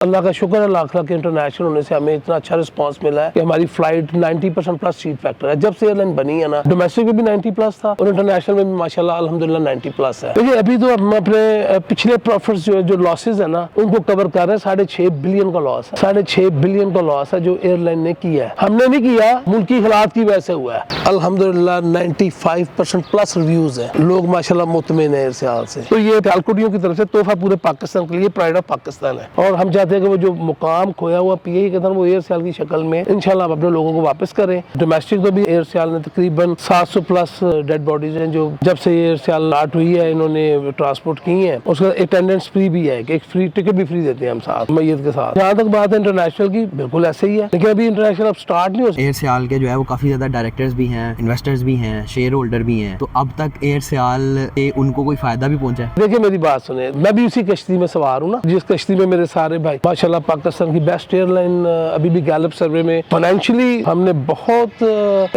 अल्लाह का शुक्र है, लाख लाख इंटरनेशनल होने से हमें इतना अच्छा रिस्पांस मिला है कि हमारी फ्लाइट 90% प्लस सीट फैक्टर है। जब से एयरलाइन बनी है ना, डोमेस्टिक में भी 90 प्लस था और इंटरनेशनल में भी माशाल्लाह अल्हम्दुलिल्लाह 90 प्लस है। देखिए अभी तो हम अपने पिछले प्रॉफिट्स जो लॉसेज है ना, उनको कवर कर रहे हैं। 6.5 बिलियन का लॉस है, 6.5 बिलियन का लॉस है जो एयरलाइन ने किया है। हमने नहीं किया, मुल्की हालात की वजह से हुआ है। अल्हम्दुलिल्लाह 95% प्लस रिव्यूज है, लोग माशाल्लाह मुतमिन है इस हाल से। तो ये सियालकोटियों की तरफ से तोहफा पूरे पाकिस्तान के लिए, प्राइड ऑफ पाकिस्तान है। और हम चाहते हैं कि वो जो मुकाम खोया हुआ पीए के तरफ वो एयर सियाल की शक्ल में इंशाल्लाह आप अपने लोगों को वापस करें। डोमेस्टिक तो भी एयर सियाल ने तकरीबन 700 प्लस डेड बॉडीज हैं जो जब से एयर सियाल स्टार्ट हुई है इन्होंने ट्रांसपोर्ट की है। उसका अटेंडेंस फ्री भी है कि एक फ्री टिकट भी फ्री देते हैं हम साथ मैयत के साथ। जहाँ तक बात है इंटरनेशनल की, बिल्कुल ऐसे ही है, लेकिन अभी इंटरनेशनल अब स्टार्ट नहीं हो सकता। एयर सियाल के जो है वो काफ़ी ज़्यादा डायरेक्टर्स भी हैं, इन्वेस्टर्स भी हैं, शेयर होल्डर भी हैं, तो अब तक एयर सियाल से उनको कोई फ़ायदा भी पहुंचा है? देखिए मेरी बात सुने, मैं भी उसी कश्ती में सवार हूँ ना, जिस कश्ती में मेरे सारे भाई माशाल्लाह पाकिस्तान की बेस्ट एयरलाइन अभी भी गैलप सर्वे में फाइनेंशियली हमने बहुत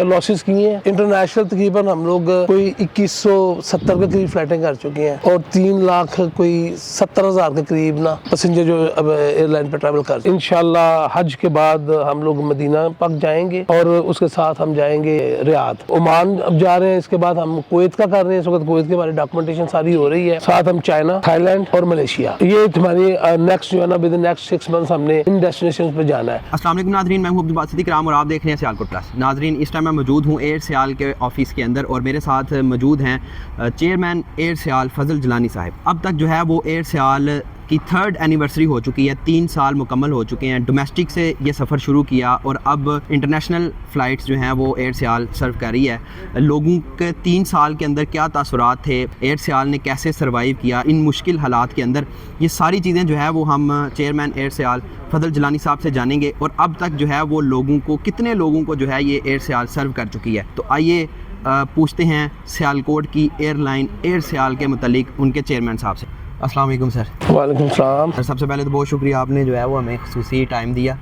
लॉसेस किए हैं। इंटरनेशनल तकरीबन हम लोग कोई 2170 के करीब फ्लाइटें कर चुके हैं और 3 लाख कोई 70,000 के करीब ना पैसेंजर जो अब एयरलाइन पर ट्रैवल कर। इंशाल्लाह हज के बाद हम लोग मदीना पक जाएंगे और उसके साथ हम जाएंगे रियाद, ओमान अब जा रहे हैं। इसके बाद हम कुवैत का कर रहे हैं, इस वक्त कुवैत की हमारी डॉक्यूमेंटेशन सारी हो रही है। साथ हम चाइना, थाईलैंड और मलेशिया, ये हमारी नेक्स्ट जो है ना विद इन नेक्स्ट 6 मंथ्स हमने इन डेस्टिनेशंस पे जाना है। अस्सलाम वालेकुम नाज़रीन, मैं हूं अब्दुल बासित इकराम और आप देख रहे हैं सियालकोट प्लस। नाज़रीन, इस टाइम मैं मौजूद हूं एयर सियाल के ऑफिस के अंदर और मेरे साथ मौजूद हैं चेयरमैन एयर सियाल फजल जलानी साहब। अब तक जो है वो एयर सियाल की 3rd एनिवर्सरी हो चुकी है, 3 साल मुकम्मल हो चुके हैं। डोमेस्टिक से ये सफ़र शुरू किया और अब इंटरनेशनल फ़्लाइट्स जो हैं वो एयर सियाल सर्व कर रही है। लोगों के 3 साल के अंदर क्या तासुरात थे, एयर सियाल ने कैसे सर्वाइव किया इन मुश्किल हालात के अंदर, ये सारी चीज़ें जो है वो हम चेयरमैन एयर सियाल फजल जलानी साहब से जानेंगे। और अब तक जो है वो लोगों को, कितने लोगों को जो है ये एयर सियाल सर्व कर चुकी है। तो आइए पूछते हैं सियालकोट की एयरलाइन एयर सियाल के मुतालिक उनके चेयरमैन साहब से। अस्सलाम वालेकुम सर। वालेकुम सलाम। सर, सबसे पहले तो बहुत शुक्रिया, आपने जो है वो हमें ख़ुसूसी टाइम दिया।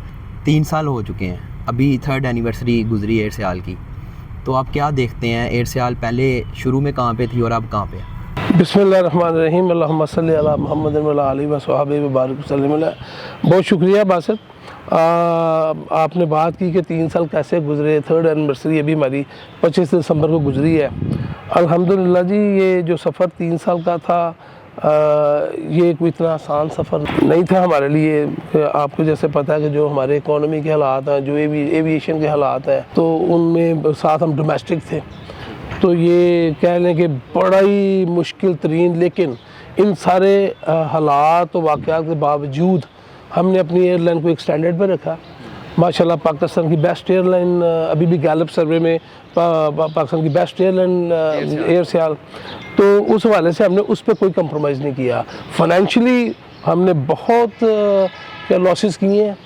3 साल हो चुके हैं, अभी 3rd एनिवर्सरी गुजरी एयर सियाल की, तो आप क्या देखते हैं एयर सियाल पहले शुरू में कहाँ पे थी और अब कहाँ पे है? बिस्मिल्लाहिर्रहमानिर्रहीम, अल्लाहुम्मा सल्ली अला मुहम्मद व अला आलिहि व सहाबिहि व बारिक वसल्लम। बहुत शुक्रिया बासित, आपने बात की कि 3 साल कैसे गुजरे। 3rd एनिवर्सरी अभी हमारी 25 दिसंबर को गुजरी है। अल्हम्दुलिल्लाह जी, ये जो सफ़र 3 साल का था ये कोई इतना आसान सफ़र नहीं था हमारे लिए। आपको जैसे पता है कि जो हमारे इकोनॉमी के हालात हैं, जो एविएशन के हालात हैं, तो उनमें साथ हम डोमेस्टिक थे, तो ये कह लें कि बड़ा ही मुश्किल तरीन, लेकिन इन सारे हालात और वाक़यात के बावजूद हमने अपनी एयरलाइन को एक स्टैंडर्ड पर रखा। माशाल्लाह पाकिस्तान की बेस्ट एयरलाइन अभी भी गैलप सर्वे में पाकिस्तान की बेस्ट एयरलाइन एयर सियाल, तो उस हवाले से हमने उस पर कोई कंप्रोमाइज़ नहीं किया। फाइनेंशियली हमने बहुत लॉसेस किए हैं,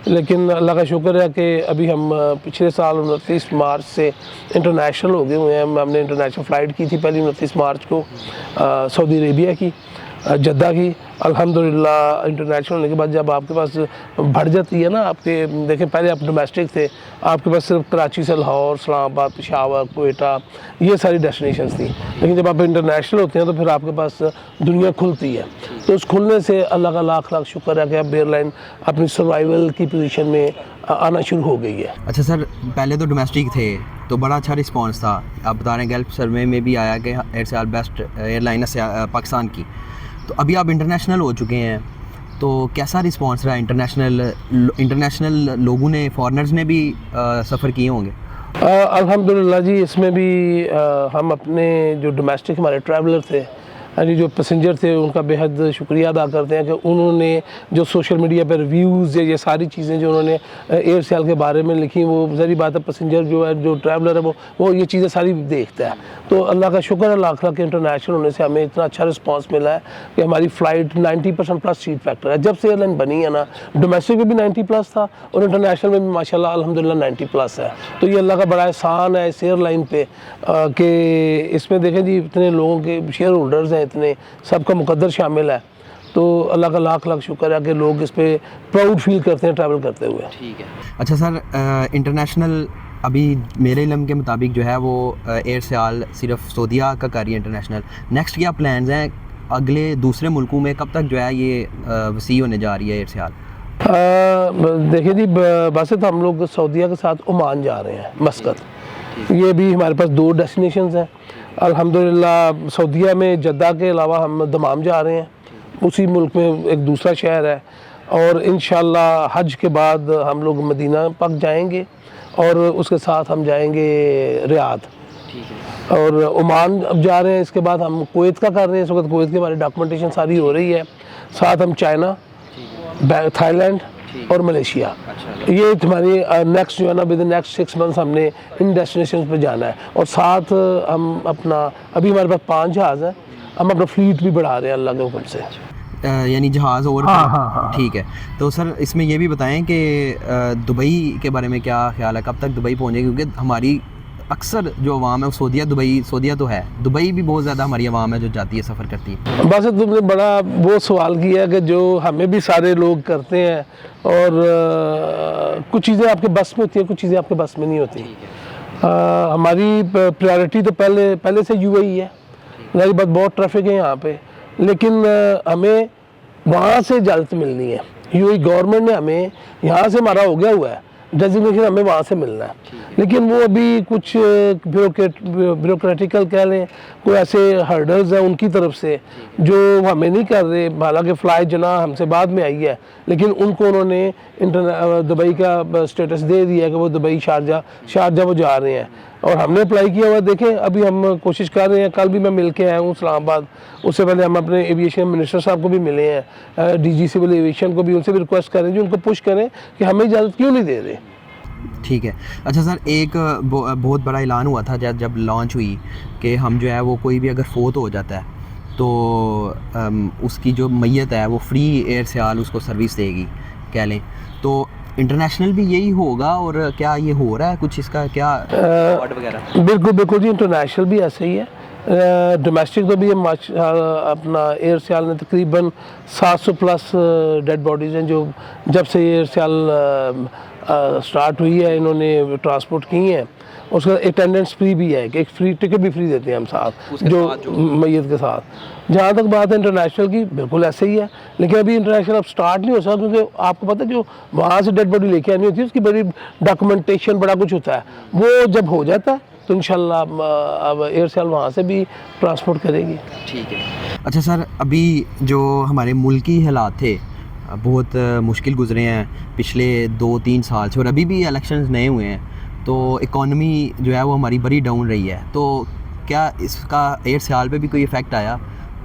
लेकिन अल्लाह का शुक्र है कि अभी हम पिछले साल 29 मार्च से इंटरनेशनल हो गए हुए हैं। हमने इंटरनेशनल फ़्लाइट की थी पहली 29 मार्च को सऊदी अरेबिया की, जद्दा की। अल्हम्दुलिल्लाह इंटरनेशनल होने के बाद जब आपके पास बढ़ जाती है ना, आपके देखें पहले आप डोमेस्टिक थे, आपके पास सिर्फ कराची से लाहौर, इस्लामाबाद, पेशावर, कोयटा, ये सारी डेस्टिनेशंस थी। लेकिन जब आप इंटरनेशनल होते हैं तो फिर आपके पास दुनिया खुलती है। तो उस खुलने से अल्लाह का लाख लाख शुक्र है कि अब एयरलाइन अपनी सर्वाइवल की पोजीशन में आना शुरू हो गई है। अच्छा सर, पहले तो डोमेस्टिक थे तो बड़ा अच्छा रिस्पांस था। आप बता रहे हैं गैल्प सर्वे में भी आया कि एयर सियाल बेस्ट एयरलाइन है पाकिस्तान की, तो अभी आप इंटरनेशनल हो चुके हैं, तो कैसा रिस्पांस रहा? इंटरनेशनल लोगों ने, फॉरेनर्स ने भी सफ़र किए होंगे? अल्हम्दुलिल्लाह जी, इसमें भी हम अपने जो डोमेस्टिक हमारे ट्रैवलर थे, यानी जो पैसेंजर थे, उनका बेहद शुक्रिया अदा करते हैं कि उन्होंने जो सोशल मीडिया पर रिव्यूज़ या ये सारी चीज़ें जो उन्होंने एयर सियाल के बारे में लिखी, वो ज़री बात है पैसेंजर जो है, जो ट्रैवलर है, वो ये चीज़ें सारी देखता है। तो अल्लाह का शुक्र है, लाख लाख इंटरनेशनल होने से हमें इतना अच्छा रिस्पांस मिला है कि हमारी फ़्लाइट 90% प्लस सीट फैक्टर है। जब से एयरलाइन बनी है ना, डोमेस्टिक में भी 90 प्लस था और इंटरनेशनल में भी माशाल्लाह अल्हम्दुलिल्लाह 90 प्लस है। तो ये अल्लाह का बड़ा एहसान है इस एयरलाइन पे कि इसमें देखें जी इतने लोगों के शेयर होल्डर्स हैं, इतने सबका मुकद्दर शामिल है। तो अल्लाह का लाख लाख शुक्र है कि लोग इस पर प्राउड फील करते हैं ट्रैवल करते हुए। ठीक है। अच्छा सर, इंटरनेशनल अभी मेरे इल्म के मुताबिक जो है वो एयर सियाल सिर्फ सऊदीया का कर रही है इंटरनेशनल। नेक्स्ट क्या प्लान्स हैं अगले दूसरे मुल्कों में? कब तक जो है ये वसी होने जा रही है एयर सियाल? देखिए जी, बासित हम लोग सऊदीया के साथ ओमान जा रहे हैं, मस्कत। ये भी हमारे पास 2 डेस्टिनेशंस हैं। अल्हम्दुलिल्लाह सऊदीया में जद्दा के अलावा हम दमाम जा रहे हैं, उसी मुल्क में एक दूसरा शहर है, और इंशाल्लाह हज के बाद हम लोग मदीना पक जाएंगे और उसके साथ हम जाएंगे रियाद। और ओमान अब जा रहे हैं, इसके बाद हम कुवैत का कर रहे हैं। इस वक्त कुवैत की हमारी डॉक्यूमेंटेशन सारी हो रही है। साथ हम चाइना, थाईलैंड और मलेशिया, ये हमारी नेक्स्ट जो है ना, विद इन नेक्स्ट 6 मंथ्स हमने इन डेस्टिनेशन पे जाना है। और साथ हम अपना, अभी हमारे पास 5 जहाज़ हैं, हम अपना फ्लीट भी बढ़ा रहे हैं अल्लाह के हुक्म से। यानी जहाज़ और हाँ। ठीक है। तो सर इसमें ये भी बताएं कि दुबई के बारे में क्या ख्याल है, कब तक दुबई पहुँचेगी? क्योंकि हमारी अक्सर जो अवाम है वो सऊदीया तो है, दुबई भी बहुत ज़्यादा हमारी अवाम है जो जाती है, सफ़र करती है। बस तुमने बड़ा वो सवाल किया कि जो हमें भी सारे लोग करते हैं, और कुछ चीज़ें आपके बस में होती हैं, कुछ चीज़ें आपके बस में नहीं होती। हमारी प्रायोरिटी तो पहले से यूएई है, मेरी बात बहुत ट्रैफिक है यहाँ पे, लेकिन हमें वहाँ से इजाज़त मिलनी है। यूएई गवर्नमेंट ने हमें, यहाँ से हमारा हो गया हुआ है डेजिग्नेशन, हमें वहाँ से मिलना है, लेकिन वो अभी कुछ ब्यूरोक्रेटिकल कह लें, कोई ऐसे हर्डल्स हैं उनकी तरफ से जो हमें नहीं कर रहे। हालांकि फ़्लाइट जना हमसे बाद में आई है, लेकिन उनको उन्होंने दुबई का स्टेटस दे दिया है कि वो दुबई शारजा वो जा रहे हैं, और हमने अप्लाई किया हुआ। देखें अभी हम कोशिश कर रहे हैं। कल भी मैं मिल के आया हूँ इस्लामाबाद, उससे पहले हम अपने एविएशन मिनिस्टर साहब को भी मिले हैं, डीजी सिविल एविएशन को भी, उनसे भी रिक्वेस्ट करें जो उनको पुश करें कि हमें इजाज़त क्यों नहीं दे रहे। ठीक है। अच्छा सर, एक बहुत बड़ा ऐलान हुआ था जब लॉन्च हुई कि हम जो है वो कोई भी अगर फोत हो जाता है तो उसकी जो मैयत है वो फ्री एयर सियाल उसको सर्विस देगी, कह लें। तो इंटरनेशनल भी यही होगा, और क्या ये हो रहा है कुछ इसका क्या वगैरह? बिल्कुल जी, इंटरनेशनल भी ऐसे ही है। डोमेस्टिक तो भी अपना एयर सियाल ने तकरीबन 700 प्लस डेड बॉडीज़ हैं जो जब से एयर सियाल स्टार्ट हुई है इन्होंने ट्रांसपोर्ट की हैं। उसका अटेंडेंस फ्री भी है, कि एक फ्री टिकट भी फ्री देते हैं हम साथ जो मैयत के साथ। जहाँ तक बात है इंटरनेशनल की, बिल्कुल ऐसे ही है, लेकिन अभी इंटरनेशनल अब स्टार्ट नहीं हो सकता, क्योंकि आपको पता है जो वहाँ से डेड बॉडी लेके आनी होती है उसकी बड़ी डॉक्यूमेंटेशन बड़ा कुछ होता है। वो जब हो जाता है तो इंशाल्लाह अब एयर सेल वहाँ से भी ट्रांसपोर्ट करेगी। ठीक है। अच्छा सर, अभी जो हमारे मुल्की हालात थे बहुत मुश्किल गुजरे हैं पिछले 2-3 साल से, और अभी भी इलेक्शंस नए हुए हैं, तो इकॉनमी जो है वो हमारी बड़ी डाउन रही है। तो क्या इसका एयर सियाल पे भी कोई इफ़ेक्ट आया?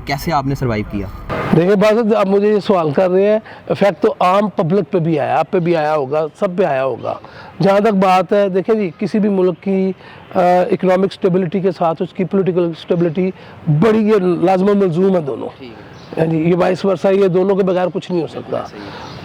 कैसे आपने सर्वाइव किया? देखिए बात, आप मुझे ये सवाल कर रहे हैं, इफेक्ट तो आम पब्लिक पे भी आया, आप पे भी आया होगा, सब पे आया होगा। जहाँ तक बात है, देखिए जी, किसी भी मुल्क की इकोनॉमिक स्टेबिलिटी के साथ उसकी पॉलिटिकल स्टेबिलिटी बड़ी, ये लाजम मलजूम है दोनों, यानी ये वाइस वर्सा, ये दोनों के बगैर कुछ नहीं हो सकता।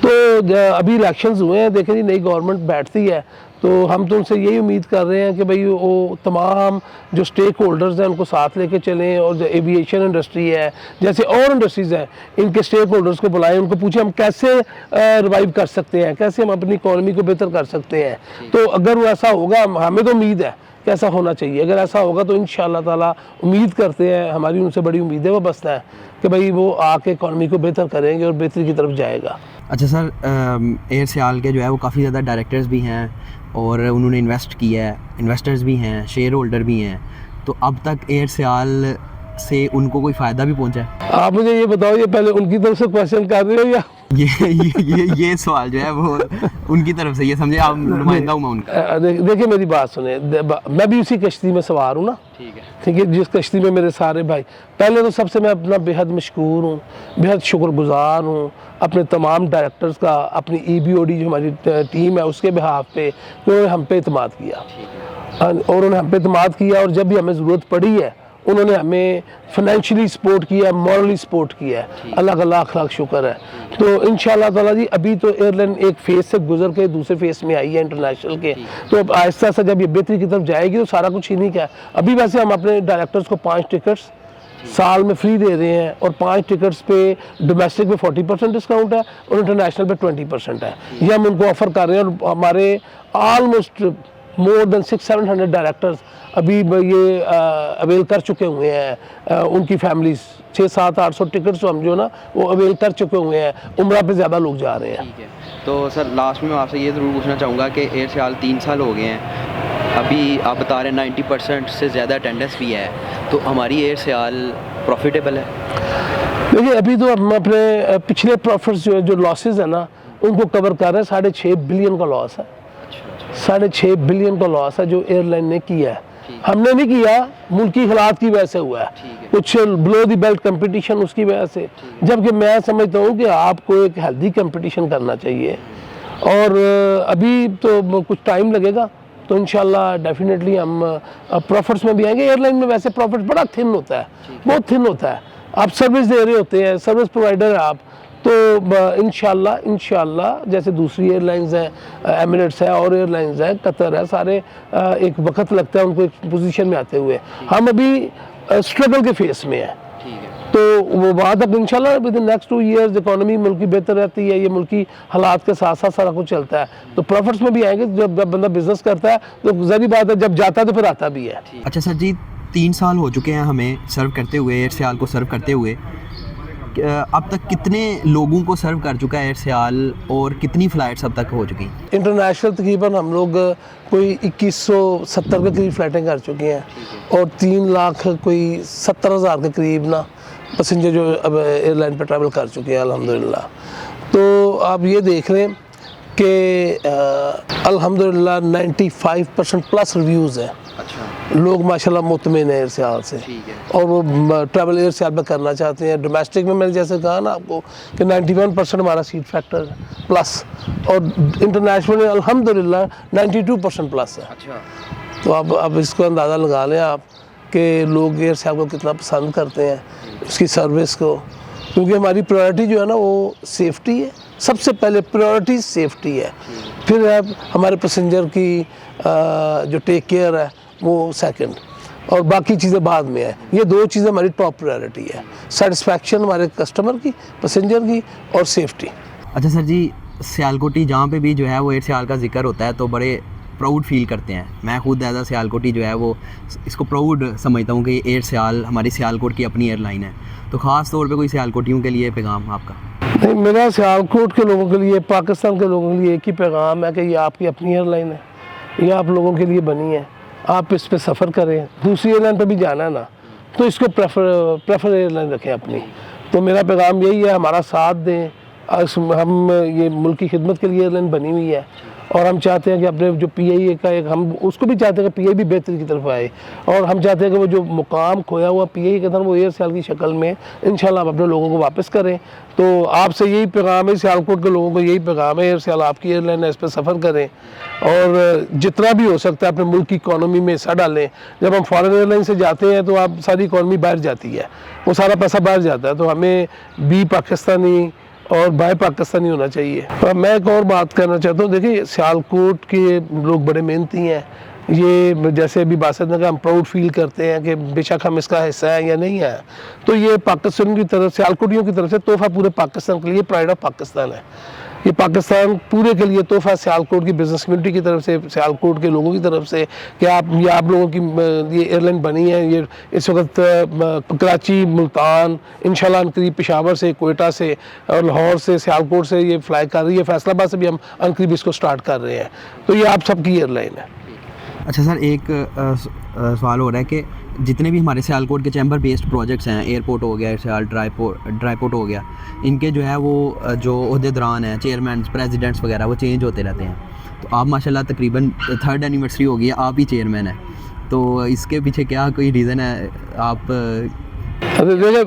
तो अभी इलेक्शंस हुए हैं, देखें जी, नई गवर्नमेंट बैठती है तो हम तो उनसे यही उम्मीद कर रहे हैं कि भाई वो तमाम जो स्टेक होल्डर्स हैं उनको साथ लेके चलें, और जो एविएशन इंडस्ट्री है जैसे और इंडस्ट्रीज़ हैं, इनके स्टेक होल्डर्स को बुलाएं, उनको पूछें हम कैसे रिवाइव कर सकते हैं, कैसे हम अपनी इकॉनमी को बेहतर कर सकते हैं। तो अगर वो ऐसा होगा, हमें तो उम्मीद है कि ऐसा होना चाहिए, अगर ऐसा होगा तो इंशाअल्लाह ताला उम्मीद करते हैं, हमारी उनसे बड़ी उम्मीद है वो बसता है कि भाई वो आके इकॉनमी को बेहतर करेंगे और बेहतरी की तरफ जाएगा। अच्छा सर, एयर सियाल के जो है वो काफ़ी ज़्यादा डायरेक्टर्स भी हैं और उन्होंने इन्वेस्ट किया है, इन्वेस्टर्स भी हैं, शेयर होल्डर भी हैं, तो अब तक एयर सियाल से उनको कोई फ़ायदा भी पहुंचा है? आप मुझे ये बताओ, ये पहले उनकी तरफ से क्वेश्चन कर रहे हो या ये सवाल जो है वो उनकी तरफ से, ये समझे आप नुमाइंदा हूँ मैं उनका। देखिए मेरी बात सुने, मैं भी उसी कश्ती में सवार हूँ ना, ठीक है, जिस कश्ती में मेरे सारे भाई। पहले तो सबसे मैं अपना बेहद मशकूर हूँ, बेहद शुक्रगुजार हूँ अपने तमाम डायरेक्टर्स का, अपनी EBOD जो हमारी टीम है उसके बिहाफ पे, उन्होंने हम पे इत्मीनान किया, और उन्होंने हम पे इत्मीनान किया, और जब भी हमें ज़रूरत पड़ी है उन्होंने हमें फाइनेंशियली सपोर्ट किया, मॉरली सपोर्ट किया है, अल्लाह का लाख लाख शुक्र है। तो इंशाल्लाह ताला जी, अभी तो एयरलाइन एक फेज़ से गुजर के दूसरे फेज़ में आई है इंटरनेशनल के, तो अब आहिस्ता आहिस्ता जब ये बेहतरी की तरफ जाएगी तो सारा कुछ ही नहीं क्या है। अभी वैसे हम अपने डायरेक्टर्स को 5 टिकट्स साल में फ्री दे रहे हैं, और 5 टिकट्स पे डोमेस्टिक पे 40% डिस्काउंट है और इंटरनेशनल पे 20% है, ये हम उनको ऑफ़र कर रहे हैं। और हमारे ऑलमोस्ट मोर देन 600-700 डायरेक्टर्स अभी ये अवेल कर चुके हुए हैं, उनकी फैमिलीज 600-700-800 टिकट्स तो हम जो ना वो अवेल कर चुके हुए हैं, उम्रा पे ज़्यादा लोग जा रहे हैं। ठीक है। तो सर लास्ट में मैं आपसे ये ज़रूर पूछना चाहूँगा कि एयर सियाल 3 साल हो गए हैं, अभी आप बता रहे हैं 90% से ज़्यादा अटेंडेंस भी है, तो हमारी एयर सियाल प्रॉफिटेबल है? देखिए अभी तो हम अपने पिछले प्रॉफिट्स जो लॉसेस है ना उनको कवर कर रहे हैं। 6.5 बिलियन का लॉस है, 6.5 बिलियन का लॉस है जो एयरलाइन ने किया है। हमने नहीं किया, मुल्की हालात की वजह से हुआ है, कुछ ब्लो द बेल्ट कंपटीशन उसकी वजह से। जबकि मैं समझता हूँ कि आपको एक हेल्दी कंपटीशन करना चाहिए, और अभी तो कुछ टाइम लगेगा, तो इंशाल्लाह डेफिनेटली हम प्रॉफिट्स में भी आएंगे। एयरलाइन में वैसे प्रॉफिट बड़ा थिन होता है, बहुत थिन होता है। आप सर्विस दे रहे होते हैं, सर्विस प्रोवाइडर है आप, तो इंशाल्लाह जैसे दूसरी एयरलाइंस हैं, एमिरेट्स है और एयरलाइंस है, कतर है, सारे एक वक्त लगता है उनको एक पोजीशन में आते हुए। हम अभी स्ट्रगल के फेस में हैं, तो वो वहाँ तक इंशाल्लाह with in next 2 years economy मुल्क की बेहतर रहती है, ये मुल्की हालात के साथ साथ सारा कुछ चलता है, तो प्रॉफिट्स में भी आएंगे। जब बंदा बिजनेस करता है तो ज़ाहिर बात है जब जाता है तो फिर आता भी है। अच्छा सर जी, 3 साल हो चुके हैं हमें सर्व करते हुए, एयर सियाल को सर्व करते हुए। अब तक कितने लोगों को सर्व कर चुका है एयर सियाल, और कितनी फ़्लाइट्स अब तक हो चुकी? इंटरनेशनल तकरीबन हम लोग कोई 2170 के करीब फ़्लाइटें कर चुके हैं, और 3 लाख कोई 70,000 के करीब ना पैसेंजर जो अब एयरलाइन पर ट्रैवल कर चुके हैं अल्हम्दुलिल्लाह। तो आप ये देख लें कि अल्हम्दुलिल्लाह 95% प्लस रिव्यूज़ हैं। अच्छा। लोग माशाल्लाह मुतमिन है एयर सियाल से, और वो ट्रैवल एयर सियाल में करना चाहते हैं। डोमेस्टिक में मैंने जैसे कहा ना आपको कि 91% हमारा सीट फैक्टर है प्लस, और इंटरनेशनल में अल्हम्दुलिल्लाह 92% प्लस है। अच्छा। तो अब इसको अंदाज़ा लगा लें आप कि लोग एयर सियाल को कितना पसंद करते हैं, उसकी सर्विस को, क्योंकि हमारी प्रायोरिटी जो है ना वो सेफ्टी है। सबसे पहले प्रायोरिटी सेफ्टी है, फिर है हमारे पैसेंजर की जो टेक केयर है वो सेकंड, और बाकी चीज़ें बाद में है। ये 2 चीज़ें हमारी टॉप प्रायोरिटी है, सेटिस्फैक्शन हमारे कस्टमर की, पैसेंजर की, और सेफ्टी। अच्छा सर जी, सियालकोटी जहाँ पे भी जो है वो एयर सियाल का जिक्र होता है तो बड़े प्राउड फील करते हैं। मैं खुद एज अ सियालकोटी जो है वो इसको प्राउड समझता हूँ कि एयर सियाल हमारी सियालकोट की अपनी एयरलाइन है। तो ख़ास तौर पे कोई सियालकोटियों के लिए पैगाम आपका? नहीं, मेरा सियालकोट के लोगों के लिए, पाकिस्तान के लोगों के लिए एक ही पैगाम है कि ये आपकी अपनी एयरलाइन है, ये आप लोगों के लिए बनी है, आप इस पे सफ़र करें। दूसरी एयरलाइन पे भी जाना है ना, तो इसको प्रेफर एयरलाइन रखें अपनी। तो मेरा पैगाम यही है, हमारा साथ दें। हम ये मुल्क की खिदमत के लिए एयरलाइन बनी हुई है, और हम चाहते हैं कि अपने जो PIA का एक, हम उसको भी चाहते हैं कि PIA भी बेहतरी की तरफ आए, और हम चाहते हैं कि वो जो मुकाम खोया हुआ PIA के तरफ वो एयर सियाल की शक्ल में इंशाल्लाह आप अपने लोगों को वापस करें। तो आपसे यही पैगाम है, सियालकोट के लोगों को यही पैगाम है, एयर सियाल आपकी एयरलाइन है, इस पर सफ़र करें, और जितना भी हो सकता है अपने मुल्क की इकॉनमी में हिस्सा डालें। जब हम फॉरेन एयरलाइन से जाते हैं तो आप सारी इकॉनमी बाहर जाती है, वो सारा पैसा बाहर जाता है, तो हमें भी पाकिस्तानी और बाय पाकिस्तानी होना चाहिए। और मैं एक और बात करना चाहता हूँ, देखिए सियालकोट के लोग बड़े मेहनती हैं। ये जैसे अभी बासत ने कहा, हम प्राउड फील करते हैं कि बेशक हम इसका हिस्सा है या नहीं है, तो ये पाकिस्तान की तरफ, सियालकोटियों की तरफ से तोहफा पूरे पाकिस्तान के लिए, प्राइड ऑफ पाकिस्तान है। ये पाकिस्तान पूरे के लिए तोहफा सियालकोट की बिज़नेस कम्युनिटी की तरफ से, सियालकोट के लोगों की तरफ से, कि आप लोगों की ये एयरलाइन बनी है। ये इस वक्त कराची, मुल्तान, इंशाल्लाह अनकरीब पेशावर से, कोयटा से और लाहौर से, सियालकोट से ये फ्लाई कर रही है। फैसलाबाद से भी हम अनकरीब इसको स्टार्ट कर रहे हैं। तो ये आप सबकी एयरलाइन है। अच्छा सर, एक सवाल हो रहा है कि जितने भी हमारे सियालकोट के चैम्बर बेस्ड प्रोजेक्ट्स हैं, एयरपोर्ट हो गया, सियाल ड्राईपोर्ट हो गया, इनके जो है वो जो ओहदेदारान हैं, चेयरमैन, प्रेसिडेंट्स वगैरह, वो चेंज होते रहते हैं। तो आप माशाल्लाह तकरीबन 3rd एनिवर्सरी हो गई है, आप ही चेयरमैन हैं, तो इसके पीछे क्या कोई रीज़न है? आप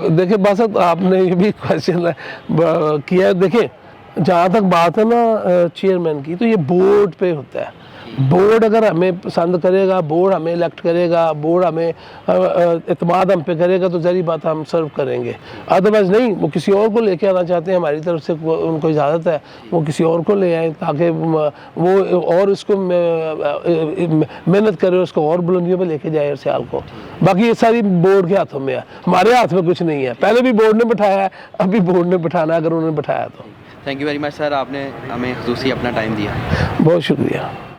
देखिए बासत, आपने ये भी क्वेश्चन किया है। देखिए जहाँ तक बात है ना चेयरमैन की, तो ये बोर्ड पे होता है। बोर्ड अगर हमें पसंद करेगा, बोर्ड हमें इलेक्ट करेगा, बोर्ड हमें एतमाद हम पे करेगा, तो ज़रूरी बात हम सर्व करेंगे। अदरवाइज़ नहीं, वो किसी और को लेके आना चाहते हैं, हमारी तरफ से उनको इजाज़त है, वो किसी और को ले आए ताकि वो और इसको मेहनत करे, उसको और बुलंदियों पे लेके जाए सियाल को। बाकी ये सारी बोर्ड के हाथों में है, हमारे हाथ में कुछ नहीं है। पहले भी बोर्ड ने बिठाया है, अभी बोर्ड ने बिठाना है अगर उन्होंने बिठाया तो। Thank you very much sir, आपने हमें खुसूसी अपना टाइम दिया। बहुत शुक्रिया।